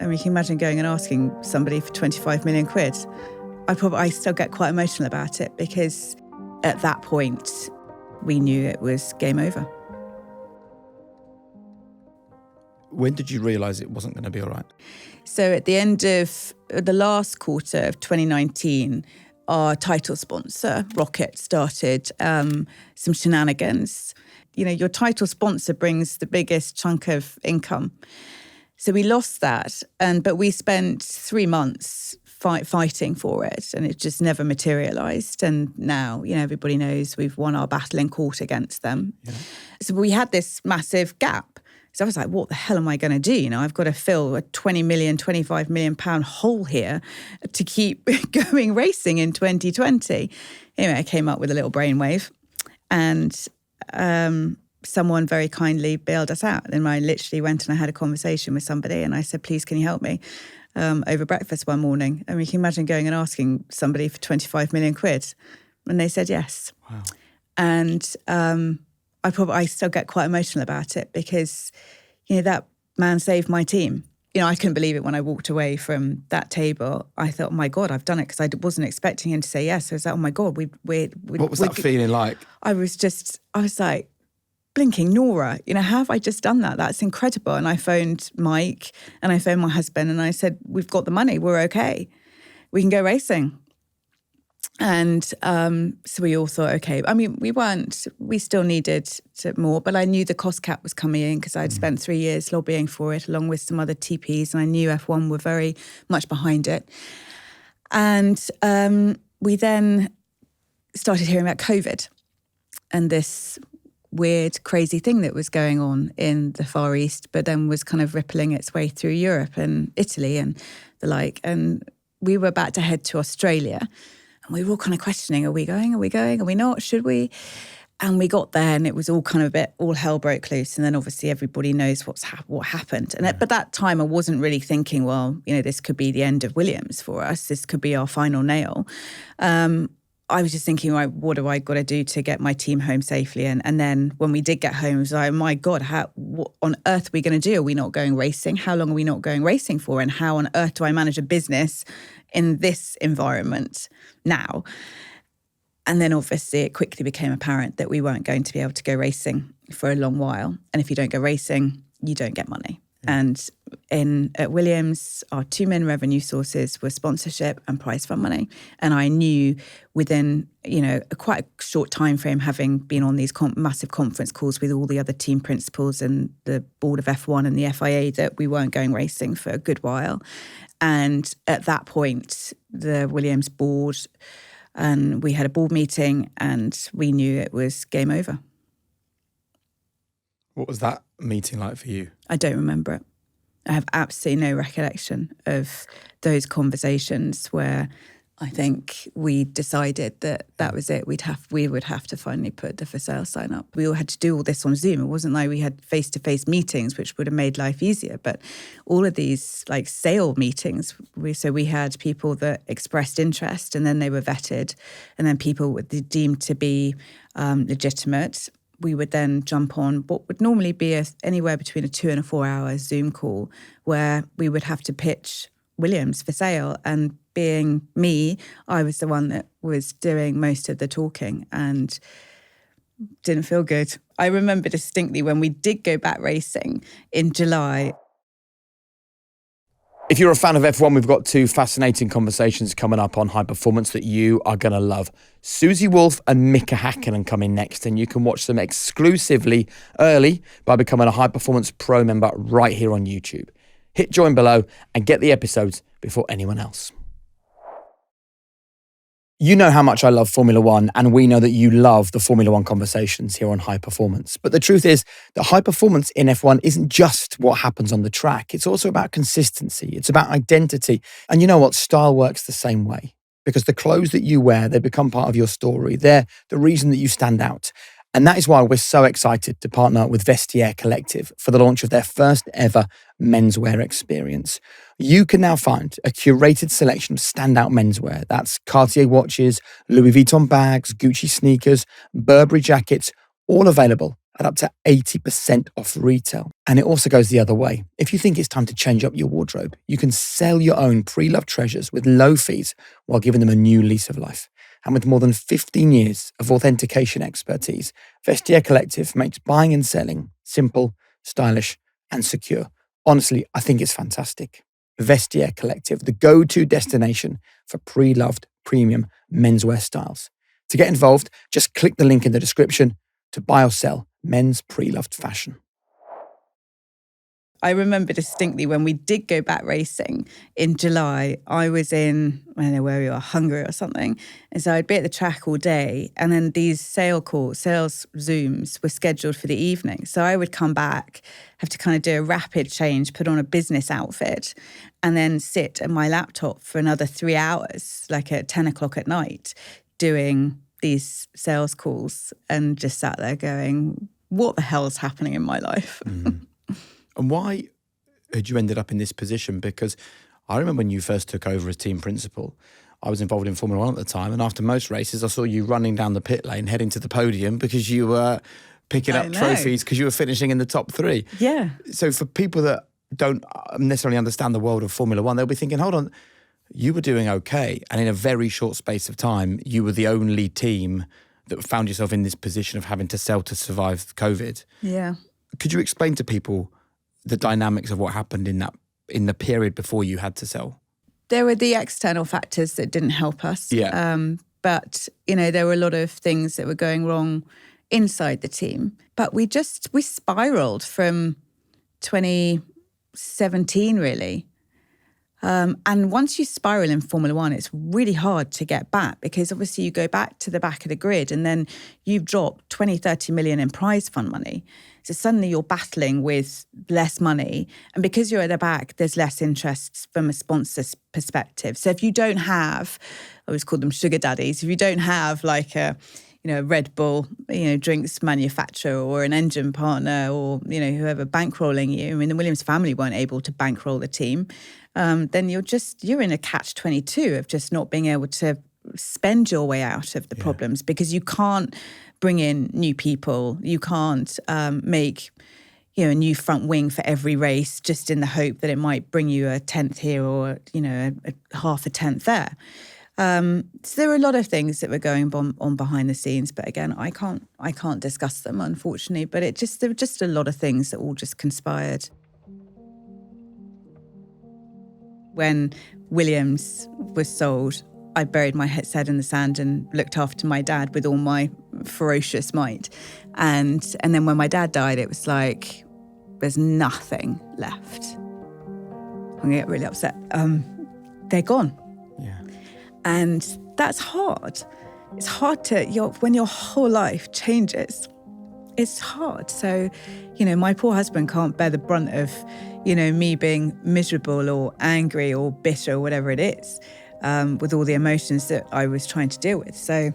I mean, you can imagine going and asking somebody for 25 million quid. I still get quite emotional about it because at that point, we knew it was game over. When did you realise it wasn't going to be all right? So at the end of the last quarter of 2019, our title sponsor, Rocket, started some shenanigans. You know, your title sponsor brings the biggest chunk of income. So we lost that, but we spent 3 months fighting for it, and it just never materialised. And now, you know, everybody knows we've won our battle in court against them. Yeah. So we had this massive gap. So I was like, what the hell am I going to do? You know, I've got to fill a 20 million, 25 million pound hole here to keep going racing in 2020. Anyway, I came up with a little brainwave, and someone very kindly bailed us out. And I literally went and I had a conversation with somebody and I said, please, can you help me? Over breakfast one morning. I mean, you can imagine going and asking somebody for 25 million quid. And they said yes. Wow. And I still get quite emotional about it because, you know, that man saved my team. You know, I couldn't believe it when I walked away from that table. I thought, oh my God, I've done it, because I wasn't expecting him to say yes. I was like, oh my God, what was that feeling like? I was like, blinking Nora, you know, how have I just done that? That's incredible. And I phoned Mike and I phoned my husband and I said, we've got the money, we're okay. We can go racing. And so we all thought, okay. I mean, we still needed more, but I knew the cost cap was coming in because I'd spent 3 years lobbying for it along with some other TPs, and I knew F1 were very much behind it. And we then started hearing about COVID and this weird, crazy thing that was going on in the Far East, but then was kind of rippling its way through Europe and Italy and the like. And we were about to head to Australia, and we were all kind of questioning, are we going? Are we not? Should we? And we got there and it was all kind of all hell broke loose. And then obviously everybody knows what happened. And but that time I wasn't really thinking, well, you know, this could be the end of Williams for us. This could be our final nail. I was just thinking, right, what do I got to do to get my team home safely? And then when we did get home, it was like, oh my God, what on earth are we going to do? Are we not going racing? How long are we not going racing for? And how on earth do I manage a business in this environment now? And then obviously it quickly became apparent that we weren't going to be able to go racing for a long while. And if you don't go racing, you don't get money. And at Williams, our two main revenue sources were sponsorship and prize fund money. And I knew within, you know, quite a short time frame, having been on these massive conference calls with all the other team principals and the board of F1 and the FIA, that we weren't going racing for a good while. And at that point, the Williams board, and we had a board meeting and we knew it was game over. What was that meeting like for you? I don't remember it. I have absolutely no recollection of those conversations where I think we decided that was it. We would have to finally put the for sale sign up. We all had to do all this on Zoom. It wasn't like we had face-to-face meetings, which would have made life easier. But all of these like sale meetings, we had people that expressed interest and then they were vetted, and then people were deemed to be legitimate. We would then jump on what would normally be anywhere between a 2 and a 4 hour Zoom call where we would have to pitch Williams for sale. And being me, I was the one that was doing most of the talking and didn't feel good. I remember distinctly when we did go back racing in July. If you're a fan of F1, we've got 2 fascinating conversations coming up on high performance that you are going to love. Susie Wolff and Mika Hakkinen come in next, and you can watch them exclusively early by becoming a High Performance Pro member right here on YouTube. Hit join below and get the episodes before anyone else. You know how much I love Formula One, and we know that you love the Formula One conversations here on High Performance. But the truth is that high performance in F1 isn't just what happens on the track. It's also about consistency. It's about identity. And you know what? Style works the same way, because the clothes that you wear, they become part of your story. They're the reason that you stand out. And that is why we're so excited to partner with Vestiaire Collective for the launch of their first ever menswear experience. You can now find a curated selection of standout menswear. That's Cartier watches, Louis Vuitton bags, Gucci sneakers, Burberry jackets, all available at up to 80% off retail. And it also goes the other way. If you think it's time to change up your wardrobe, you can sell your own pre-loved treasures with low fees while giving them a new lease of life. And with more than 15 years of authentication expertise, Vestiaire Collective makes buying and selling simple, stylish, and secure. Honestly, I think it's fantastic. Vestiaire Collective, the go-to destination for pre-loved premium menswear styles. To get involved, just click the link in the description to buy or sell men's pre-loved fashion. I remember distinctly when we did go back racing in July, I was in, I don't know where we were, Hungary or something. And so I'd be at the track all day. And then these sales Zooms were scheduled for the evening. So I would come back, have to kind of do a rapid change, put on a business outfit, and then sit at my laptop for another 3 hours, like at 10 o'clock at night, doing these sales calls, and just sat there going, what the hell is happening in my life? And why had you ended up in this position? Because I remember when you first took over as team principal, I was involved in Formula One at the time. And after most races, I saw you running down the pit lane, heading to the podium because you were picking up trophies because you were finishing in the top 3. Yeah. So for people that don't necessarily understand the world of Formula One, they'll be thinking, hold on, you were doing okay. And in a very short space of time, you were the only team that found yourself in this position of having to sell to survive COVID. Yeah. Could you explain to people the dynamics of what happened in the period before you had to sell? There were the external factors that didn't help us. Yeah. But, there were a lot of things that were going wrong inside the team. But we spiraled from 2017, really. And once you spiral in Formula One, it's really hard to get back because obviously you go back to the back of the grid and then you've dropped 20, 30 million in prize fund money. So suddenly you're battling with less money. And because you're at the back, there's less interest from a sponsor's perspective. So if you don't have, I always call them sugar daddies, if you don't have like a Red Bull, drinks manufacturer or an engine partner or, whoever bankrolling you. I mean, the Williams family weren't able to bankroll the team. Then you're in a catch-22 of just not being able to spend your way out of the problems because you can't bring in new people. You can't make, a new front wing for every race just in the hope that it might bring you a 10th here or, a half a 10th there. So there were a lot of things that were going on behind the scenes, but again, I can't discuss them, unfortunately. But there were just a lot of things that all just conspired. When Williams was sold, I buried my head in the sand and looked after my dad with all my ferocious might. And then when my dad died, it was like, there's nothing left. I'm gonna get really upset. They're gone. Yeah. And that's hard. It's hard when your whole life changes. It's hard. So, my poor husband can't bear the brunt of, me being miserable or angry or bitter or whatever it is, with all the emotions that I was trying to deal with. So